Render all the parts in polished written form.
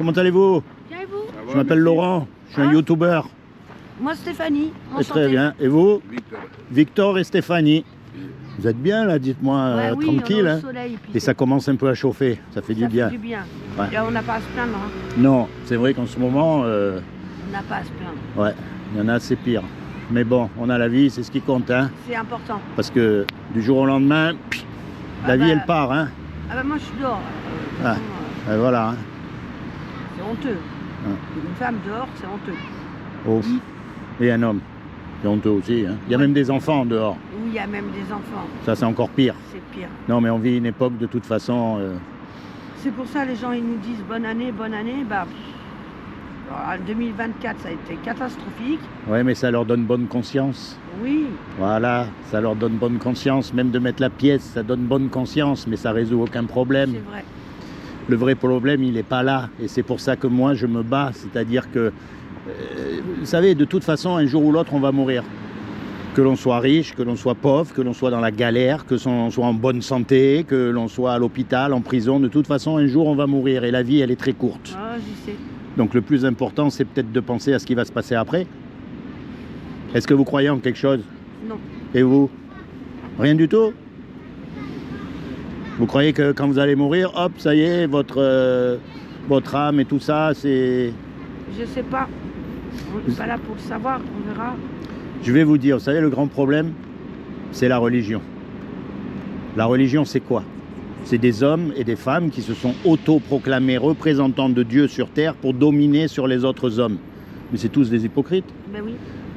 comment allez-vous? Bien et vous? Je m'appelle Laurent, je suis un youtubeur. Moi Stéphanie, Très bien. Et vous? Victor. Victor et Stéphanie. Vous êtes bien là, dites-moi, Ouais, oui, tranquille. on est au Hein. soleil, puis Et ça commence un peu à chauffer, ça fait du bien. fait du bien. Ouais. Là, on n'a pas à se plaindre. Hein. Non, c'est vrai qu'en ce moment, On n'a pas à se plaindre. ouais, il y en a assez pire. Mais bon, on a la vie, c'est ce qui compte. Hein. C'est important. Parce que du jour au lendemain, la vie elle part. Hein. Ah bah moi je suis dehors. Ah. Et voilà. Hein. C'est honteux. Ouais. Une femme dehors, c'est honteux. Oh. Et un homme, c'est honteux aussi. Hein. Il y a même des enfants dehors. Oui, il y a même des enfants. Ça, c'est encore pire. C'est pire. Non, mais on vit une époque de toute façon. C'est pour ça les gens ils nous disent bonne année, bonne année. Bah, alors, 2024 ça a été catastrophique. Ouais, mais ça leur donne bonne conscience. Oui. Voilà, ça leur donne bonne conscience. Même de mettre la pièce, ça donne bonne conscience, mais ça résout aucun problème. C'est vrai. Le vrai problème, il n'est pas là. Et c'est pour ça que moi, je me bats. C'est-à-dire que, vous savez, de toute façon, un jour ou l'autre, on va mourir. Que l'on soit riche, que l'on soit pauvre, que l'on soit dans la galère, que l'on soit en bonne santé, que l'on soit à l'hôpital, en prison. De toute façon, un jour, on va mourir. Et la vie, elle est très courte. Ah, j'y sais. Donc le plus important, c'est peut-être de penser à ce qui va se passer après. Est-ce que vous croyez en quelque chose? Non. Et vous? Rien du tout? Vous croyez que quand vous allez mourir, hop, ça y est, votre âme et tout ça, c'est... Je sais pas. On n'est pas là pour le savoir, on verra. Je vais vous dire, vous savez, le grand problème, c'est la religion. La religion, c'est quoi? C'est des hommes et des femmes qui se sont autoproclamés représentants de Dieu sur terre pour dominer sur les autres hommes. Mais c'est tous des hypocrites. Ben oui.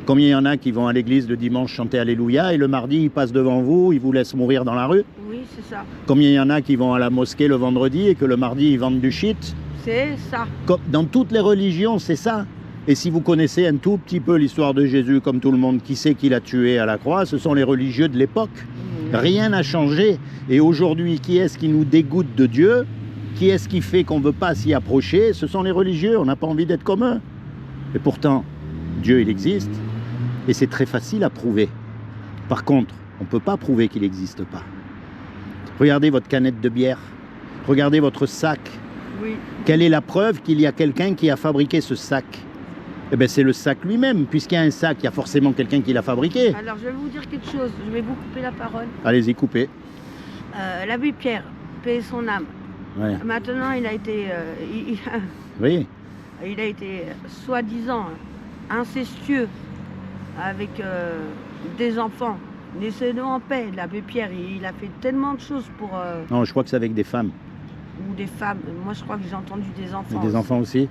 Combien il y en a qui vont à l'église le dimanche chanter Alléluia et le mardi ils passent devant vous, ils vous laissent mourir dans la rue? Oui, c'est ça. Combien il y en a qui vont à la mosquée le vendredi et que le mardi ils vendent du shit? C'est ça. Comme dans toutes les religions, c'est ça. Et si vous connaissez un tout petit peu l'histoire de Jésus, comme tout le monde, qui sait qui l'a tué à la croix? Ce sont les religieux de l'époque. Rien n'a changé. Et aujourd'hui, qui est-ce qui nous dégoûte de Dieu? Qui est-ce qui fait qu'on ne veut pas s'y approcher? Ce sont les religieux. On n'a pas envie d'être comme eux. Et pourtant, Dieu, il existe. Et c'est très facile à prouver. Par contre, on ne peut pas prouver qu'il n'existe pas. Regardez votre canette de bière. Regardez votre sac. Oui. Quelle est la preuve qu'il y a quelqu'un qui a fabriqué ce sac? Eh bien, c'est le sac lui-même. Puisqu'il y a un sac, il y a forcément quelqu'un qui l'a fabriqué. Alors, je vais vous dire quelque chose. Je vais vous couper la parole. Allez-y, coupez. L'abbé Pierre, paix son âme. Ouais. Maintenant, il a été, Oui. il a été soi-disant incestueux avec des enfants. Laissez-nous en paix. L'abbé Pierre, il a fait tellement de choses pour... Non, je crois que c'est avec des femmes. ou des femmes. Moi, je crois que j'ai entendu des enfants. Et des enfants aussi.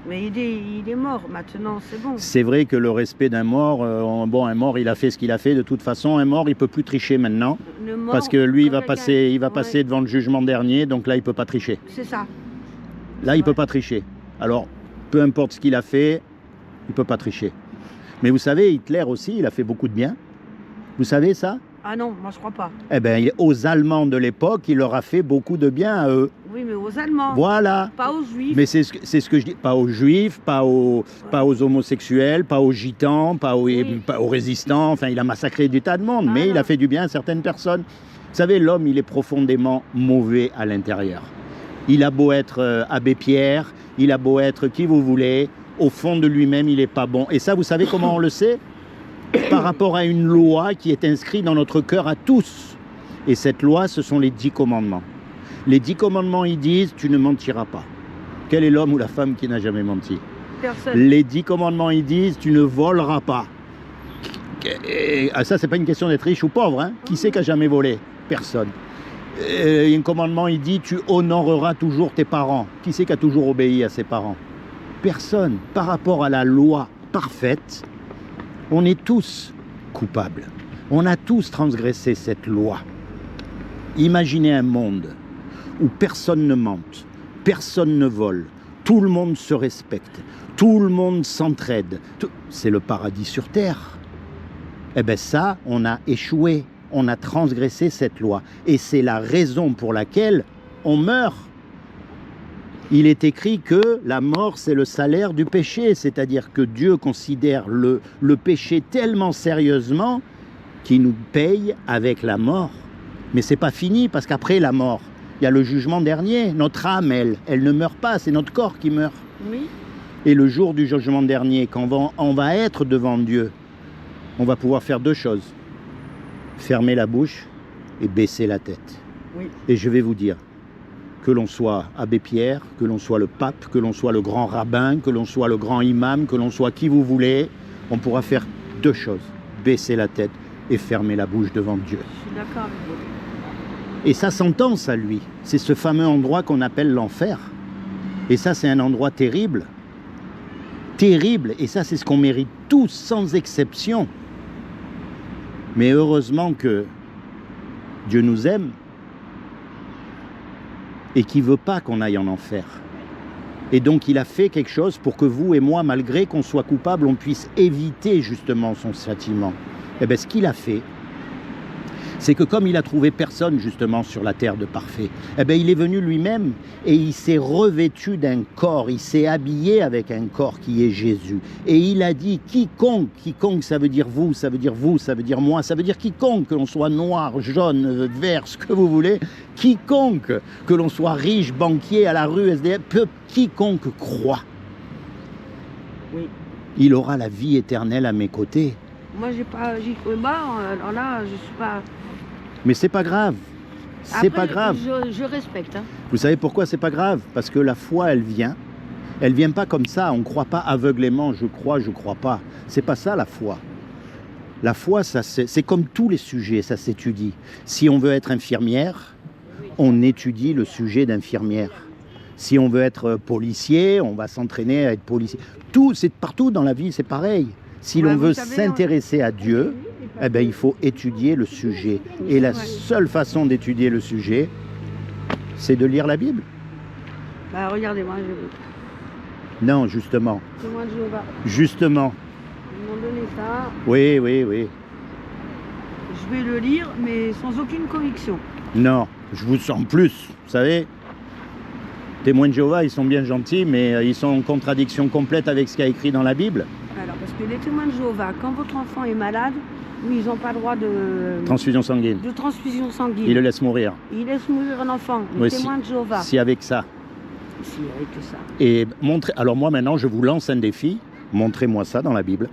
Mais il est mort maintenant, c'est bon. C'est vrai que le respect d'un mort, bon, un mort, il a fait ce qu'il a fait. De toute façon, un mort, il peut plus tricher maintenant. Le mort, Parce que lui, il va quand passer, il va quelqu'un- passer devant le jugement dernier. Donc là, il peut pas tricher. C'est ça. Là, il peut pas tricher. Alors, peu importe ce qu'il a fait, il peut pas tricher. Mais vous savez, Hitler aussi, il a fait beaucoup de bien. Vous savez ça? Ah non, moi je crois pas. Eh bien, aux Allemands de l'époque, il leur a fait beaucoup de bien à eux. Oui, mais aux Allemands. Voilà. Pas aux Juifs. Mais c'est ce que je dis. Pas aux Juifs, pas aux homosexuels, pas aux gitans, pas aux résistants. Enfin, il a massacré des tas de monde, mais il a fait du bien à certaines personnes. Vous savez, l'homme, il est profondément mauvais à l'intérieur. Il a beau être abbé Pierre, il a beau être qui vous voulez, au fond de lui-même, il n'est pas bon. Et ça, vous savez comment on le sait? Par rapport à une loi qui est inscrite dans notre cœur à tous. Et cette loi, ce sont les 10 commandements. Les 10 commandements, ils disent, tu ne mentiras pas. Quel est l'homme ou la femme qui n'a jamais menti? Personne. Les 10 commandements, ils disent, tu ne voleras pas. Et, ça, c'est pas une question d'être riche ou pauvre. Hein. Qui c'est qui a jamais volé? Personne. Un commandement, il dit, tu honoreras toujours tes parents. Qui c'est qui a toujours obéi à ses parents? Personne. Par rapport à la loi parfaite, on est tous coupables. On a tous transgressé cette loi. Imaginez un monde où personne ne mente, personne ne vole, tout le monde se respecte, tout le monde s'entraide. C'est le paradis sur terre. Eh bien ça, on a échoué, on a transgressé cette loi. Et c'est la raison pour laquelle on meurt. Il est écrit que la mort, c'est le salaire du péché, c'est-à-dire que Dieu considère le péché tellement sérieusement qu'il nous paye avec la mort. Mais c'est pas fini, parce qu'après la mort, Il y a le jugement dernier. Notre âme, elle ne meurt pas, c'est notre corps qui meurt. Oui. Et le jour du jugement dernier, quand on va être devant Dieu, on va pouvoir faire deux choses. Fermer la bouche et baisser la tête. Oui. Et je vais vous dire, que l'on soit Abbé Pierre, que l'on soit le pape, que l'on soit le grand rabbin, que l'on soit le grand imam, que l'on soit qui vous voulez, on pourra faire deux choses. Baisser la tête et fermer la bouche devant Dieu. Je suis d'accord avec vous. Et ça s'entend, ça, lui. C'est ce fameux endroit qu'on appelle l'enfer. Et ça, c'est un endroit terrible. Terrible. Et ça, c'est ce qu'on mérite tous, sans exception. Mais heureusement que Dieu nous aime et qu'il ne veut pas qu'on aille en enfer. Et donc, il a fait quelque chose pour que vous et moi, malgré qu'on soit coupable, on puisse éviter justement son châtiment. Et bien, ce qu'il a fait, c'est que comme il a trouvé personne justement sur la terre de parfait, eh bien, il est venu lui-même et il s'est revêtu d'un corps, il s'est habillé avec un corps qui est Jésus. Et il a dit quiconque, ça veut dire vous, ça veut dire vous, ça veut dire moi, ça veut dire quiconque, que l'on soit noir, jaune, vert, ce que vous voulez, quiconque, que l'on soit riche, banquier, à la rue, SDF, quiconque croit, Oui. il aura la vie éternelle à mes côtés. Moi, j'y crois pas. Alors là, je suis pas. Mais c'est pas grave. C'est pas Après, grave. Je respecte. Hein. Vous savez pourquoi c'est pas grave? Parce que la foi, elle vient. Elle vient pas comme ça. On ne croit pas aveuglément. Je crois pas. C'est pas ça la foi. La foi, c'est comme tous les sujets, ça s'étudie. Si on veut être infirmière, on étudie le sujet d'infirmière. Si on veut être policier, on va s'entraîner à être policier. Tout, c'est partout dans la vie, c'est pareil. Si l'on veut s'intéresser à Dieu, eh ben, il faut étudier le sujet. Et la seule façon d'étudier le sujet, c'est de lire la Bible. Bah, regardez-moi, Non, justement. témoin de Jéhovah. Justement. Ils m'ont donné ça. Oui, oui, oui. Je vais le lire, mais sans aucune conviction. Non, je vous sens plus, vous savez. Témoins de Jéhovah, ils sont bien gentils, mais ils sont en contradiction complète avec ce qu'il y a écrit dans la Bible. Alors, parce que les témoins de Jéhovah, quand votre enfant est malade, ils n'ont pas le droit de Transfusion sanguine. transfusion sanguine. Ils le laissent mourir. Ils laissent mourir un enfant. Les Oui, témoins de Jéhovah. Si avec ça. Si, avec ça. Et alors moi maintenant, je vous lance un défi. Montrez-moi ça dans la Bible.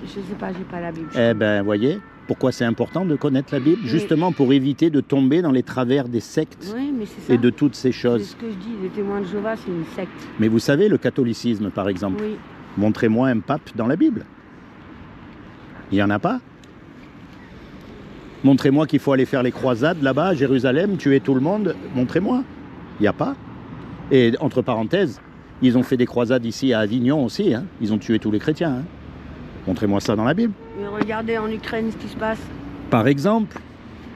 Je sais pas, j'ai pas la Bible. Eh ben, voyez, pourquoi c'est important de connaître la Bible? Oui. Justement pour éviter de tomber dans les travers des sectes Oui, mais c'est ça. et de toutes ces C'est choses. ce que je dis, les témoins de Jéhovah, c'est une secte. Mais vous savez, le catholicisme, par exemple, Oui. montrez-moi un pape dans la Bible. Il n'y en a pas. Montrez-moi qu'il faut aller faire les croisades là-bas, à Jérusalem, tuer tout le monde. Montrez-moi. Il n'y a pas. Et entre parenthèses, ils ont fait des croisades ici à Avignon aussi. Hein. Ils ont tué tous les chrétiens. Hein. Montrez-moi ça dans la Bible. Et regardez en Ukraine ce qui se passe. Par exemple,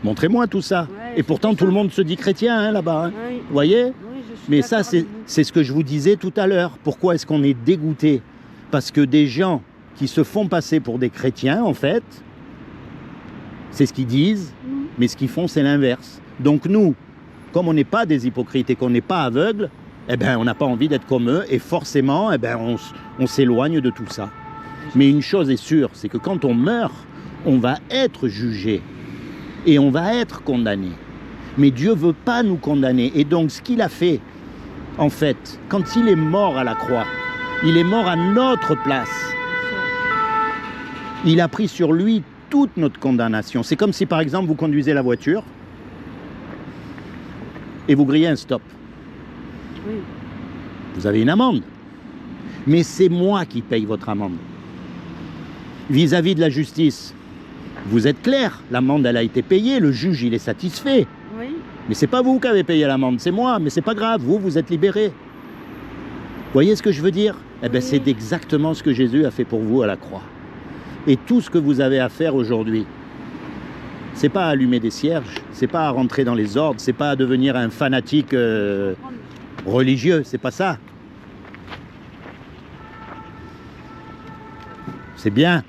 montrez-moi tout ça. Ouais, et pourtant, c'est tout le ça. monde se dit chrétien hein, là-bas. Hein. Oui. Vous voyez? Oui, je suis Mais ça, d'accord avec vous. c'est ce que je vous disais tout à l'heure. Pourquoi est-ce qu'on est dégoûté? Parce que des gens qui se font passer pour des chrétiens, en fait, c'est ce qu'ils disent, mais ce qu'ils font, c'est l'inverse. Donc nous, comme on n'est pas des hypocrites et qu'on n'est pas aveugles, eh ben, on n'a pas envie d'être comme eux et forcément, eh ben, on s'éloigne de tout ça. Mais une chose est sûre, c'est que quand on meurt, on va être jugé et on va être condamné. Mais Dieu ne veut pas nous condamner. Et donc, ce qu'il a fait, en fait, quand il est mort à la croix, il est mort à notre place. Il a pris sur lui toute notre condamnation. C'est comme si, par exemple, vous conduisez la voiture et vous grillez un stop. Oui. Vous avez une amende. Mais c'est moi qui paye votre amende. Vis-à-vis de la justice, vous êtes clair, l'amende, elle a été payée, le juge, il est satisfait. Oui. Mais c'est pas vous qui avez payé l'amende, c'est moi, mais c'est pas grave, vous êtes libéré. Vous voyez ce que je veux dire? Eh bien, Oui. c'est exactement ce que Jésus a fait pour vous à la croix. Et tout ce que vous avez à faire aujourd'hui, c'est pas à allumer des cierges, c'est pas à rentrer dans les ordres, c'est pas à devenir un fanatique religieux, c'est pas ça. C'est bien.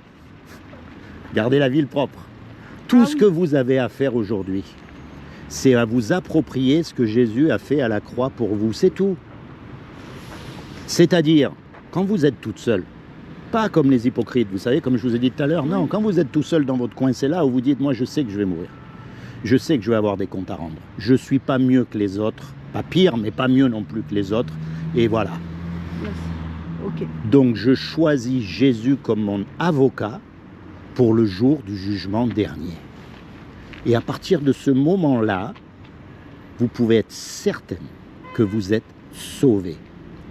Gardez la ville propre. Tout ce que vous avez à faire aujourd'hui, c'est à vous approprier ce que Jésus a fait à la croix pour vous, c'est tout. C'est-à-dire, quand vous êtes toute seule, pas comme les hypocrites, vous savez, comme je vous ai dit tout à l'heure, non, quand vous êtes tout seul dans votre coin, c'est là où vous dites, moi je sais que je vais mourir. Je sais que je vais avoir des comptes à rendre. Je ne suis pas mieux que les autres, pas pire, mais pas mieux non plus que les autres. Et voilà. Merci. Ok. Donc je choisis Jésus comme mon avocat pour le jour du jugement dernier. Et à partir de ce moment-là, vous pouvez être certaine que vous êtes sauvé.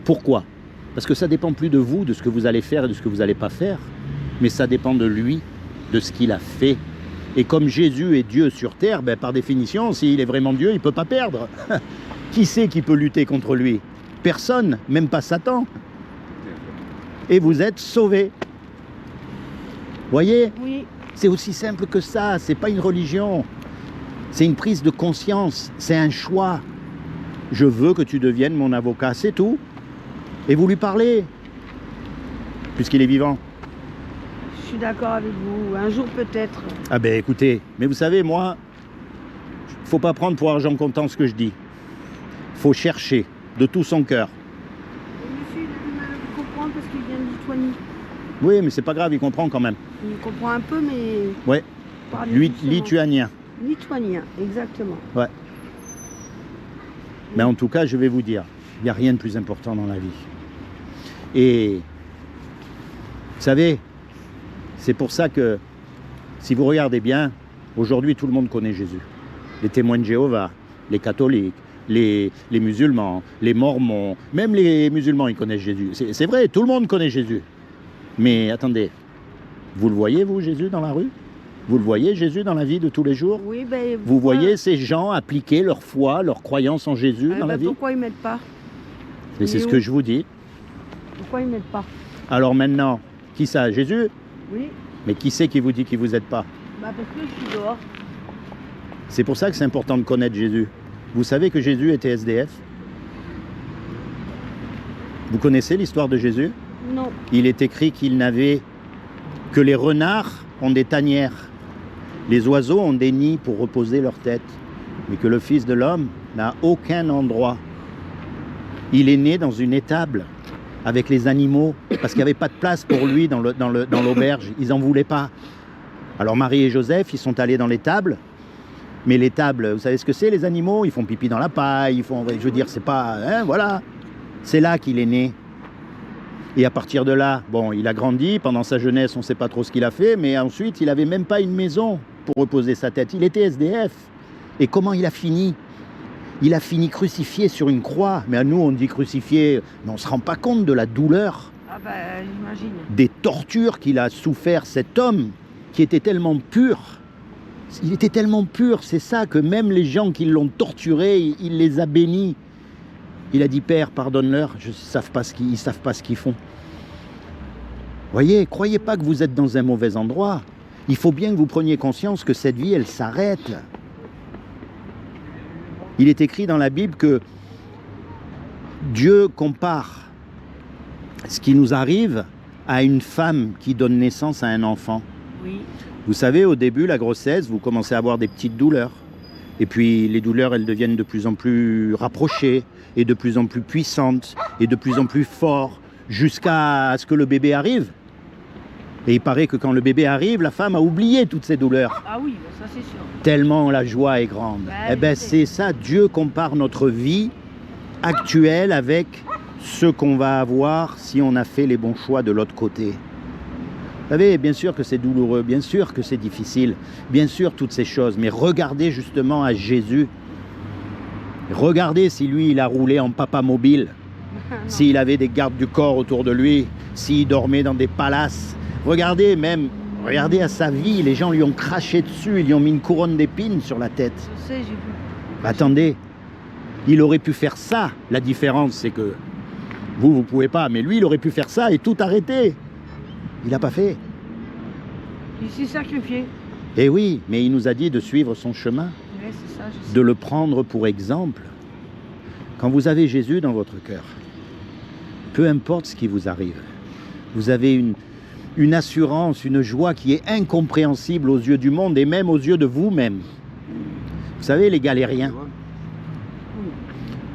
Pourquoi? Parce que ça ne dépend plus de vous, de ce que vous allez faire et de ce que vous n'allez pas faire, mais ça dépend de lui, de ce qu'il a fait. Et comme Jésus est Dieu sur terre, ben par définition, s'il est vraiment Dieu, il ne peut pas perdre. Qui c'est qui peut lutter contre lui? Personne, même pas Satan. Et vous êtes sauvés. Voyez? Oui. C'est aussi simple que ça, c'est pas une religion. C'est une prise de conscience, c'est un choix. Je veux que tu deviennes mon avocat, c'est tout. Et vous lui parlez, puisqu'il est vivant. Je suis d'accord avec vous. Un jour peut-être. Ah ben écoutez, mais vous savez, moi, faut pas prendre pour argent comptant ce que je dis. Faut chercher de tout son cœur. Monsieur, il a du mal à vous comprendre parce qu'il vient de Lituanie. Oui, mais c'est pas grave, il comprend quand même. Il comprend un peu, mais... Ouais, parlez lui, doucement. lituanien. Lituanien, exactement. Ouais. Mais en tout cas, je vais vous dire, il n'y a rien de plus important dans la vie. Et, vous savez, c'est pour ça que, si vous regardez bien, aujourd'hui, tout le monde connaît Jésus. Les témoins de Jéhovah, les catholiques, les musulmans, les mormons, même les musulmans, ils connaissent Jésus. C'est vrai, tout le monde connaît Jésus. Mais attendez, vous le voyez, vous, Jésus, dans la rue? Vous le voyez, Jésus, dans la vie de tous les jours? Oui, ben... Vous voyez ces gens appliquer leur foi, leur croyance en Jésus dans la vie? Pourquoi ils ne m'aident pas? Mais c'est ce que je vous dis. Pourquoi ils ne m'aident pas? Alors maintenant, qui ça? Jésus? Oui. Mais qui c'est qui vous dit qu'il ne vous aide pas? Bah parce que je suis dehors. C'est pour ça que c'est important de connaître Jésus. Vous savez que Jésus était SDF? Vous connaissez l'histoire de Jésus? Non. Il est écrit qu'il n'avait que les renards ont des tanières, les oiseaux ont des nids pour reposer leur tête, mais que le Fils de l'homme n'a aucun endroit. Il est né dans une étable avec les animaux parce qu'il n'y avait pas de place pour lui dans l'auberge. Ils n'en voulaient pas. Alors Marie et Joseph, ils sont allés dans l'étable. Mais l'étable, vous savez ce que c'est, les animaux? Ils font pipi dans la paille, ils font, je veux dire, c'est pas... Hein, voilà. C'est là qu'il est né. Et à partir de là, bon, il a grandi. Pendant sa jeunesse, on ne sait pas trop ce qu'il a fait. Mais ensuite, il n'avait même pas une maison pour reposer sa tête. Il était SDF. Et comment il a fini? Il a fini crucifié sur une croix. Mais à nous, on dit crucifié, mais on ne se rend pas compte de la douleur. Ah bah, j'imagine. Des tortures qu'il a souffert, cet homme, qui était tellement pur. Il était tellement pur, c'est ça, que même les gens qui l'ont torturé, il les a bénis. Il a dit, Père, pardonne-leur, ils ne savent pas ce qu'ils font. Voyez, croyez pas que vous êtes dans un mauvais endroit. Il faut bien que vous preniez conscience que cette vie, elle s'arrête. Il est écrit dans la Bible que Dieu compare ce qui nous arrive à une femme qui donne naissance à un enfant. Oui. Vous savez, au début, la grossesse, vous commencez à avoir des petites douleurs. Et puis, les douleurs, elles deviennent de plus en plus rapprochées, et de plus en plus puissantes, et de plus en plus fortes, jusqu'à ce que le bébé arrive. Et il paraît que quand le bébé arrive, la femme a oublié toutes ces douleurs. Ah oui, ça c'est sûr. Tellement la joie est grande. Eh bien, c'est ça, Dieu compare notre vie actuelle avec ce qu'on va avoir si on a fait les bons choix de l'autre côté. Vous savez, bien sûr que c'est douloureux, bien sûr que c'est difficile, bien sûr toutes ces choses, mais regardez justement à Jésus. Regardez si lui, il a roulé en papa mobile, s'il avait des gardes du corps autour de lui, s'il dormait dans des palaces. Regardez à sa vie, les gens lui ont craché dessus, ils lui ont mis une couronne d'épines sur la tête. Je sais, j'ai vu. Attendez, il aurait pu faire ça. La différence, c'est que vous pouvez pas, mais lui, il aurait pu faire ça et tout arrêter. Il n'a pas fait. Il s'est sacrifié. Eh oui, mais il nous a dit de suivre son chemin, Ouais, c'est ça, je sais. de le prendre pour exemple. Quand vous avez Jésus dans votre cœur, peu importe ce qui vous arrive, vous avez une assurance, une joie qui est incompréhensible aux yeux du monde et même aux yeux de vous-même. Vous savez, les galériens.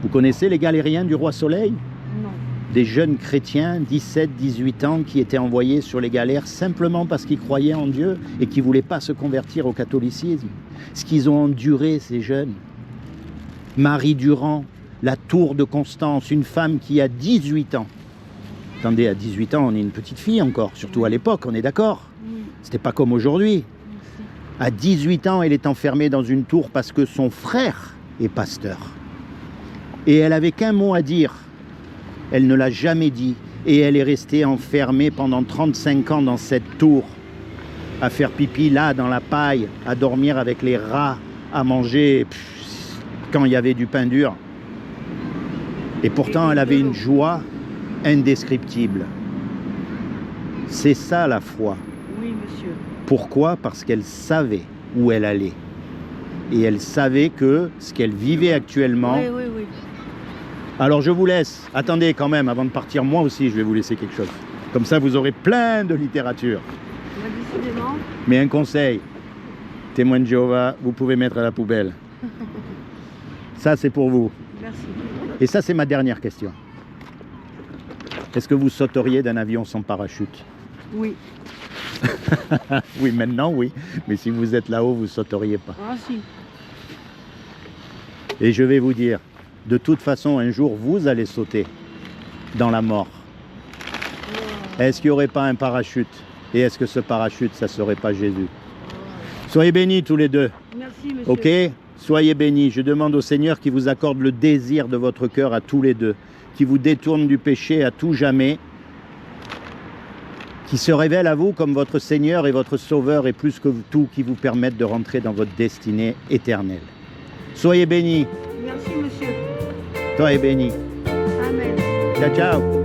Vous connaissez les galériens du Roi Soleil? Non. des jeunes chrétiens, 17, 18 ans, qui étaient envoyés sur les galères simplement parce qu'ils croyaient en Dieu et qui ne voulaient pas se convertir au catholicisme. Ce qu'ils ont enduré, ces jeunes. Marie Durand, la tour de Constance, une femme qui a 18 ans. Attendez, à 18 ans, on est une petite fille encore, surtout à l'époque, on est d'accord? C'était pas comme aujourd'hui. À 18 ans, elle est enfermée dans une tour parce que son frère est pasteur. Et elle avait qu'un mot à dire. Elle ne l'a jamais dit. Et elle est restée enfermée pendant 35 ans dans cette tour, à faire pipi là, dans la paille, à dormir avec les rats, à manger quand il y avait du pain dur. Et pourtant, elle avait une joie indescriptible. C'est ça la foi. Oui, monsieur. Pourquoi? Parce qu'elle savait où elle allait. Et elle savait que ce qu'elle vivait actuellement... Oui, oui, oui. Alors je vous laisse. Attendez quand même, avant de partir, moi aussi je vais vous laisser quelque chose. Comme ça vous aurez plein de littérature. Décidément. Mais un conseil, témoin de Jéhovah, vous pouvez mettre à la poubelle. Ça c'est pour vous. Merci. Et ça c'est ma dernière question. Est-ce que vous sauteriez d'un avion sans parachute? Oui. Oui, maintenant oui. Mais si vous êtes là-haut, vous ne sauteriez pas. Ah si. Et je vais vous dire, de toute façon, un jour, vous allez sauter dans la mort. Est-ce qu'il n'y aurait pas un parachute? Et est-ce que ce parachute, ça ne serait pas Jésus? Soyez bénis tous les deux. Merci, monsieur. Ok? Soyez bénis. Je demande au Seigneur qu'il vous accorde le désir de votre cœur à tous les deux, qui vous détourne du péché à tout jamais, qui se révèle à vous comme votre Seigneur et votre Sauveur, et plus que tout, qui vous permette de rentrer dans votre destinée éternelle. Soyez bénis. Merci, monsieur. Soyez bénis. Amen. Ciao, ciao.